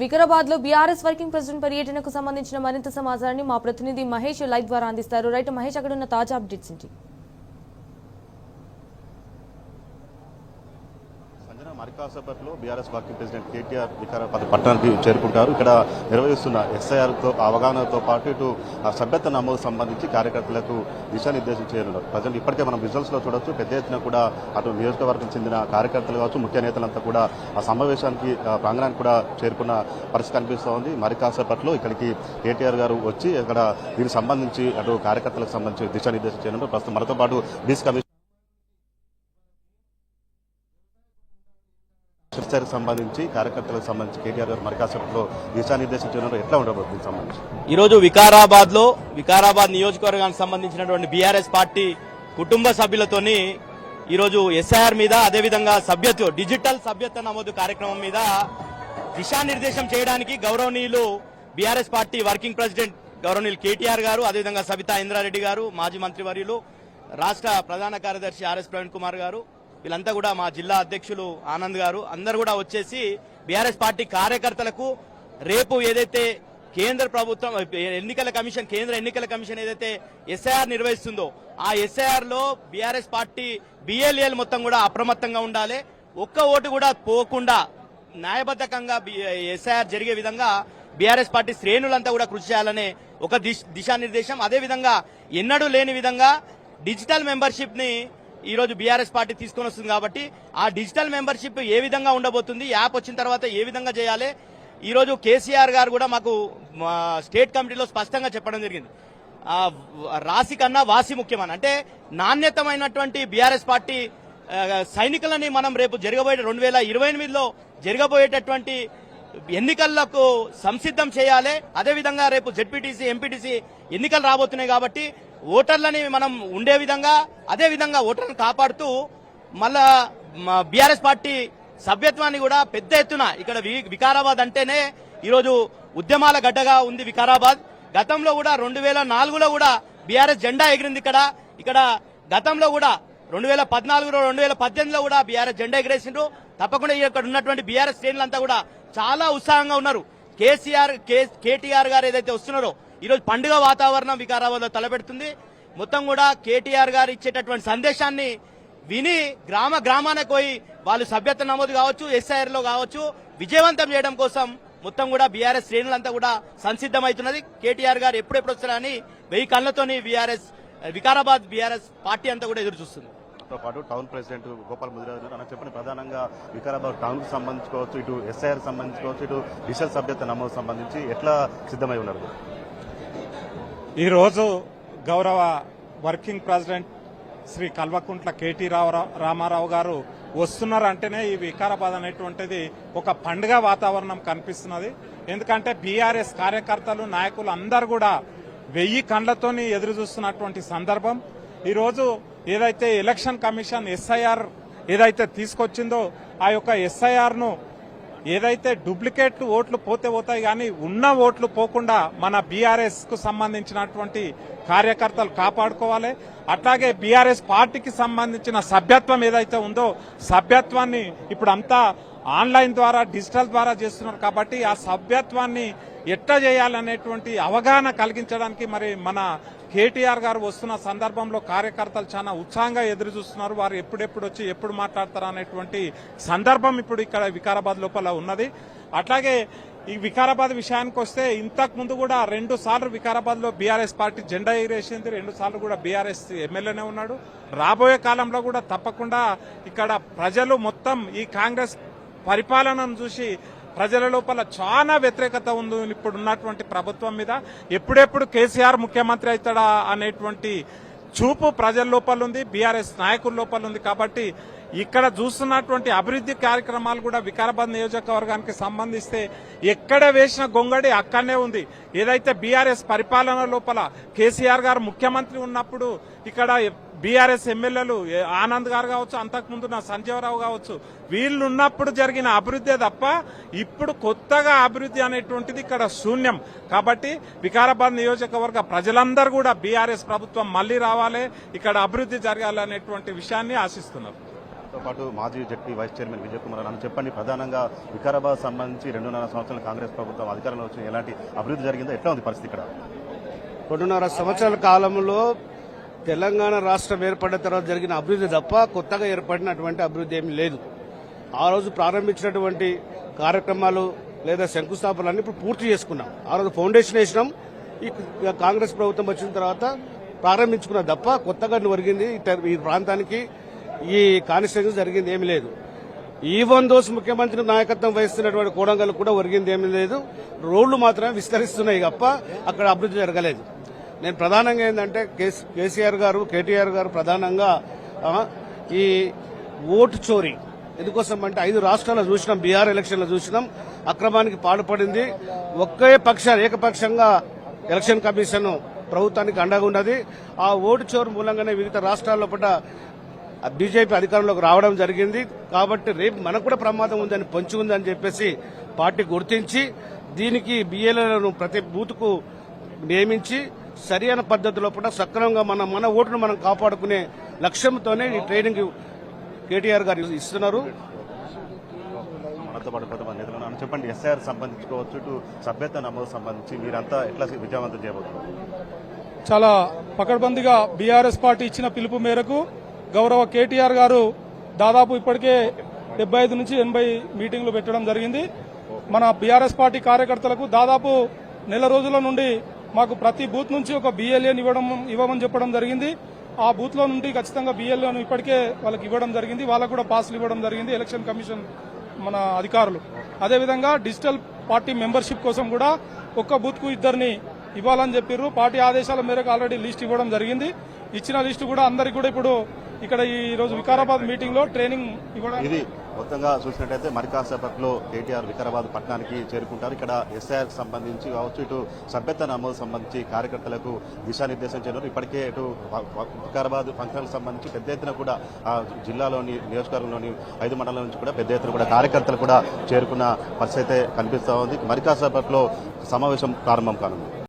వికారాబాద్ లో BRS working president పర్యటనకు సంబంధించిన మరింత సమాచారాన్ని మా ప్రతినిధి మహేష్ లైవ్ ద్వారా అందిస్తారు. రైట్ మహేష్, అక్కడ ఉన్న తాజా అప్డేట్స్ ఏంటి? మరికాసేపట్లో BRS working president KTR Vikarabad పట్టణానికి చేరుకుంటారు. ఇక్కడ నిర్వహిస్తున్న ఎస్ఐఆర్తో అవగాహనతో పాటు ఇటు సభ్యత్వ నమోదు సంబంధించి కార్యకర్తలకు దిశానిర్దేశం చేయనున్నారు. ప్రజెంట్ ఇప్పటికే మనం రిజల్ట్స్ లో చూడొచ్చు, పెద్ద ఎత్తున కూడా అటు నియోజకవర్గం చెందిన కార్యకర్తలు కావచ్చు, ముఖ్య నేతలంతా కూడా ఆ సమావేశానికి ప్రాంగణానికి కూడా చేరుకున్న పరిస్థితి కనిపిస్తోంది. మరికాసేపట్లో ఇక్కడికి కేటీఆర్ గారు వచ్చి ఇక్కడ దీనికి సంబంధించి అటు కార్యకర్తలకు సంబంధించి దిశానిర్దేశం చేయనున్నారు. ప్రస్తుతం మనతో పాటు బీసీ కమిషన్ సంబంధించి కార్యకర్తలకు సంబంధించి కేటీఆర్ గారు మరికాసేపట్లో దిశానిర్దేశం చేయడం ఎట్లా ఉండబోతుంది సంబంధించి ఈరోజు వికారాబాద్ నియోజకవర్గానికి సంబంధించినటువంటి బీఆర్ఎస్ పార్టీ కుటుంబ సభ్యులతోని ఈరోజు ఎస్ఐఆర్ మీద, అదేవిధంగా డిజిటల్ సభ్యత్వ నమోదు కార్యక్రమం మీద దిశానిర్దేశం చేయడానికి గౌరవనీయులు బీఆర్ఎస్ పార్టీ వర్కింగ్ ప్రెసిడెంట్ గౌరవనీయులు కేటీఆర్ గారు, అదేవిధంగా సబితా ఇంద్రారెడ్డి గారు, మాజీ మంత్రివర్యులు, రాష్ట్ర ప్రధాన కార్యదర్శి ఆర్ఎస్ ప్రవీణ్ కుమార్ గారు, వీళ్ళంతా కూడా మా జిల్లా అధ్యక్షులు ఆనంద్ గారు అందరూ కూడా వచ్చేసి బీఆర్ఎస్ పార్టీ కార్యకర్తలకు రేపు ఏదైతే కేంద్ర ప్రభుత్వం కేంద్ర ఎన్నికల కమిషన్ ఏదైతే ఎస్ఐఆర్ నిర్వహిస్తుందో ఆ ఎస్ఐఆర్ లో బీఆర్ఎస్ పార్టీ బిఎల్ఏలు మొత్తం కూడా అప్రమత్తంగా ఉండాలి. ఒక్క ఓటు కూడా పోకుండా న్యాయబద్ధంగా ఎస్ఐఆర్ జరిగే విధంగా బీఆర్ఎస్ పార్టీ శ్రేణులంతా కూడా కృషి చేయాలనే ఒక దిశానిర్దేశం. అదేవిధంగా ఎన్నడూ లేని విధంగా డిజిటల్ మెంబర్షిప్ ని ఈ రోజు బీఆర్ఎస్ పార్టీ తీసుకొని వస్తుంది కాబట్టి ఆ డిజిటల్ మెంబర్షిప్ ఏ విధంగా ఉండబోతుంది, యాప్ వచ్చిన తర్వాత ఏ విధంగా చేయాలి, ఈ రోజు కేసీఆర్ గారు కూడా మాకు స్టేట్ కమిటీలో స్పష్టంగా చెప్పడం జరిగింది. రాశి కన్నా వాసి ముఖ్యమని, అంటే నాణ్యతమైనటువంటి బీఆర్ఎస్ పార్టీ సైనికులని మనం రేపు జరగబోయే 2028లో జరగబోయేటటువంటి ఎన్నికలకు సంసిద్ధం చేయాలి. అదేవిధంగా రేపు జెడ్పీటీసీ, ఎంపీటీసీ ఎన్నికలు రాబోతున్నాయి కాబట్టి ఓటర్లని మనం ఉండే విధంగా, అదేవిధంగా ఓటర్లను కాపాడుతూ మళ్ళా బీఆర్ఎస్ పార్టీ సభ్యత్వాన్ని కూడా పెద్ద ఎత్తున ఇక్కడ వికారాబాద్ అంటేనే ఈరోజు ఉద్యమాల గడ్డగా ఉంది వికారాబాద్. గతంలో కూడా 2004లో కూడా బీఆర్ఎస్ జెండా ఎగిరింది ఇక్కడ గతంలో కూడా 2014, 2018లో కూడా బీఆర్ఎస్ జెండా ఎగిరేసిండ్రు. తప్పకుండా ఇక్కడ ఉన్నటువంటి బీఆర్ఎస్ శ్రేణులంతా కూడా చాలా ఉత్సాహంగా ఉన్నారు. కేటీఆర్ గారు ఏదైతే వస్తున్నారో ఈరోజు పండుగ వాతావరణం వికారాబాద్ లో తలపెడుతుంది. మొత్తం కూడా కేటీఆర్ గారు ఇచ్చేటటువంటి సందేశాన్ని విని గ్రామానికి పోయి వాళ్ళు సభ్యత్వ నమోదు కావచ్చు, ఎస్ఐఆర్ లో కావచ్చు విజయవంతం చేయడం కోసం మొత్తం కూడా బీఆర్ఎస్ శ్రేణులంతా కూడా సంసిద్ధమవుతున్నది. కేటీఆర్ గారు ఎప్పుడెప్పుడు వస్తారని 1000 కళ్లతోని వికారాబాద్ బీఆర్ఎస్ పార్టీ అంతా కూడా ఎదురు చూస్తుంది. పాటు టౌన్ ప్రెసిడెంట్ గోపాల్ ముదిరాజు అన్న చెప్పండి, ప్రధానంగా వికారాబాద్ టౌన్ కు సంబంధించుకోవచ్చు, ఇటు ఎస్ఐఆర్ సంబంధించుకోవచ్చు, ఇటు డిజిటల్ సభ్యత్వ నమోదు సంబంధించి ఎట్లా సిద్ధమై ఉన్నారు? ఈరోజు గౌరవ వర్కింగ్ ప్రెసిడెంట్ శ్రీ కల్వకుంట్ల కేటీ రామారావు గారు వస్తున్నారంటేనే ఈ వికారాబాద్ అనేటువంటిది ఒక పండుగ వాతావరణం కనిపిస్తున్నది. ఎందుకంటే బీఆర్ఎస్ కార్యకర్తలు, నాయకులు అందరూ కూడా 1000 కండ్లతోని ఎదురు చూస్తున్నటువంటి సందర్భం. ఈరోజు ఏదైతే ఎలక్షన్ కమిషన్ ఎస్ఐఆర్ ఏదైతే తీసుకొచ్చిందో ఆ యొక్క ఎస్ఐఆర్ ను ఏదైతే డూప్లికేట్ ఓట్లు పోతాయి కానీ ఉన్న ఓట్లు పోకుండా మన బీఆర్ఎస్ కు సంబంధించినటువంటి కార్యకర్తలు కాపాడుకోవాలి. అట్లాగే బీఆర్ఎస్ పార్టీకి సంబంధించిన సభ్యత్వం ఏదైతే ఉందో సభ్యత్వాన్ని ఇప్పుడు అంతా ఆన్లైన్ ద్వారా, డిజిటల్ ద్వారా చేస్తున్నారు కాబట్టి ఆ సభ్యత్వాన్ని ఎట్లా చేయాలనేటువంటి అవగాహన కలిగించడానికి మరి మన కేటీఆర్ గారు వస్తున్న సందర్భంలో కార్యకర్తలు చాలా ఉత్సాహంగా ఎదురు చూస్తున్నారు. వారు ఎప్పుడెప్పుడు వచ్చి ఎప్పుడు మాట్లాడతారు అనేటువంటి సందర్భం ఇప్పుడు ఇక్కడ వికారాబాద్ లోపల ఉన్నది. అట్లాగే ఈ వికారాబాద్ విషయానికి వస్తే ఇంతకు ముందు కూడా 2 సార్లు వికారాబాద్ లో బీఆర్ఎస్ పార్టీ జెండా ఎగిరేసింది, 2 సార్లు కూడా బీఆర్ఎస్ ఎమ్మెల్యేనే ఉన్నాడు. రాబోయే కాలంలో కూడా తప్పకుండా ఇక్కడ ప్రజలు మొత్తం ఈ కాంగ్రెస్ పరిపాలనను చూసి ప్రజల లోపల చాలా వ్యతిరేకత ఉంది ఇప్పుడు ఉన్నటువంటి ప్రభుత్వం మీద. ఎప్పుడెప్పుడు కేసీఆర్ ముఖ్యమంత్రి అవుతాడా అనేటువంటి చూపు ప్రజల లోపల ఉంది, బీఆర్ఎస్ నాయకుల లోపల ఉంది. కాబట్టి ఇక్కడ చూస్తున్నటువంటి అభివృద్ధి కార్యక్రమాలు కూడా వికారాబాద్ నియోజకవర్గానికి సంబంధిస్తే ఎక్కడ వేసిన గొంగడి అక్కడనే ఉంది. ఏదైతే బీఆర్ఎస్ పరిపాలన లోపల కేసీఆర్ గారు ముఖ్యమంత్రి ఉన్నప్పుడు ఇక్కడ బీఆర్ఎస్ ఎమ్మెల్యేలు ఆనంద్ గారు కావచ్చు, అంతకుముందు నా సంజీవరావు కావచ్చు, వీళ్ళు ఉన్నప్పుడు జరిగిన అభివృద్ధి తప్ప ఇప్పుడు కొత్తగా అభివృద్ధి అనేటువంటిది ఇక్కడ శూన్యం. కాబట్టి వికారాబాద్ నియోజకవర్గ ప్రజలందరూ కూడా బీఆర్ఎస్ ప్రభుత్వం మళ్లీ రావాలి, ఇక్కడ అభివృద్ధి జరగాలనేటువంటి విషయాన్ని ఆశిస్తున్నారు. తో పాటు మాజీ ZP vice chairman Vijay Kumar నన్ను చెప్పండి, ప్రధానంగా వికారాబాద్ సంబంధించి 2.5 సంవత్సరాల కాంగ్రెస్ ప్రభుత్వం అధికారంలో వచ్చిన ఎలాంటి అభివృద్ధి జరిగిందో, ఎట్లా ఉంది పరిస్థితి ఇక్కడ? 2.5 సంవత్సరాల కాలంలో తెలంగాణ రాష్ట్రం ఏర్పడిన తర్వాత జరిగిన అభివృద్ధి తప్ప కొత్తగా ఏర్పడినటువంటి అభివృద్ధి ఏమీ లేదు. ఆ రోజు ప్రారంభించినటువంటి కార్యక్రమాలు లేదా శంకుస్థాపనలన్నీ ఇప్పుడు పూర్తి చేసుకున్నాం. ఆ రోజు ఫౌండేషన్ వేసినాం. ఈ కాంగ్రెస్ ప్రభుత్వం వచ్చిన తర్వాత ప్రారంభించుకున్న తప్ప కొత్తగా ఒరిగింది ఈ ప్రాంతానికి, ఈ కాన్స్టిట్యూన్సీ జరిగింది ఏమీ లేదు. ఈవన్ దోస్ ముఖ్యమంత్రి నాయకత్వం వహిస్తున్నటువంటి కోడంగల్ కూడా ఒరిగింది ఏమీ లేదు. రోడ్లు మాత్రమే విస్తరిస్తున్నాయి తప్ప అక్కడ అభివృద్ధి జరగలేదు. నేను ప్రధానంగా ఏంటంటే కేసీఆర్ గారు, కేటీఆర్ గారు ప్రధానంగా ఈ ఓటు చోరీ ఎందుకోసం అంటే 5 రాష్ట్రాల్లో చూసినాం, బీహార్ ఎలక్షన్లో చూసినాం, అక్రమానికి పాల్పడింది. ఏకపక్షంగా ఎలక్షన్ కమిషన్ ప్రభుత్వానికి అండగా ఉన్నది. ఆ ఓటు చోరు మూలంగానే వివిధ రాష్ట్రాల్లో పట్ల బీజేపీ అధికారంలోకి రావడం జరిగింది. కాబట్టి రేపు మనకు కూడా ప్రమాదం ఉందని, పొంచి ఉందని చెప్పేసి పార్టీ గుర్తించి దీనికి బిఎల్ఏలను ప్రతి బూత్కు నియమించి సరైన పద్ధతిలో కూడా సక్రమంగా మన ఓటును మనం కాపాడుకునే లక్ష్యంతోనే ఈ ట్రైనింగ్ కేటీఆర్ గారు ఇస్తున్నారు. మనతో పాటు కొంతమంది నేతలు ఉన్నారు. చెప్పండి, ఎస్ఐఆర్ సంబంధించుకోవచ్చు, ఇటు సభ్యత నమోదు సంబంధించి మీరంతా ఎట్లా విజయవంతం చేయబోతున్నారు? చాలా పకడ్బందీగా బీఆర్ఎస్ పార్టీ ఇచ్చిన పిలుపు మేరకు గౌరవ కేటీఆర్ గారు దాదాపు ఇప్పటికే 75 నుంచి 80 మీటింగ్లు పెట్టడం జరిగింది. మన బీఆర్ఎస్ పార్టీ కార్యకర్తలకు దాదాపు నెల రోజుల నుండి మాకు ప్రతి బూత్ నుంచి ఒక బిఎల్ఏని ఇవ్వమని చెప్పడం జరిగింది. ఆ బూత్ లో నుండి ఖచ్చితంగా బిఎల్ఏను ఇప్పటికే వాళ్ళకి ఇవ్వడం జరిగింది. వాళ్ళకు కూడా పాస్లు ఇవ్వడం జరిగింది ఎలక్షన్ కమిషన్ మన అధికారులు. అదేవిధంగా డిజిటల్ పార్టీ మెంబర్షిప్ కోసం కూడా ఒక్క బూత్ కు 2 ఇవ్వాలని చెప్పారు. పార్టీ ఆదేశాల మేరకు ఆల్రెడీ లిస్ట్ ఇవ్వడం జరిగింది. ఇచ్చిన లిస్టు కూడా అందరికి కూడా ఇప్పుడు ఇక్కడ ఈ రోజు వికారాబాద్ మీటింగ్ లో ట్రైనింగ్ ఇవ్వడం. ఇది మొత్తంగా చూసినట్టయితే మరి కాసేపట్లో కేటీఆర్ వికారాబాద్ పట్టణానికి చేరుకుంటారు. ఇక్కడ ఎస్ఐఆర్ సంబంధించి కావచ్చు, ఇటు సభ్యత నమోదు సంబంధించి కార్యకర్తలకు దిశానిర్దేశం చేయడం. ఇప్పటికే ఇటు వికారాబాద్ ఫంక్షన్లకు సంబంధించి పెద్ద ఎత్తున కూడా జిల్లాలోని నియోజకవర్గంలోని 5 మండలాల నుంచి కూడా పెద్ద ఎత్తున కూడా కార్యకర్తలు కూడా చేరుకున్న పరిస్థితి కనిపిస్తూ ఉంది. మరి కాసేపట్లో సమావేశం ప్రారంభం కానుంది.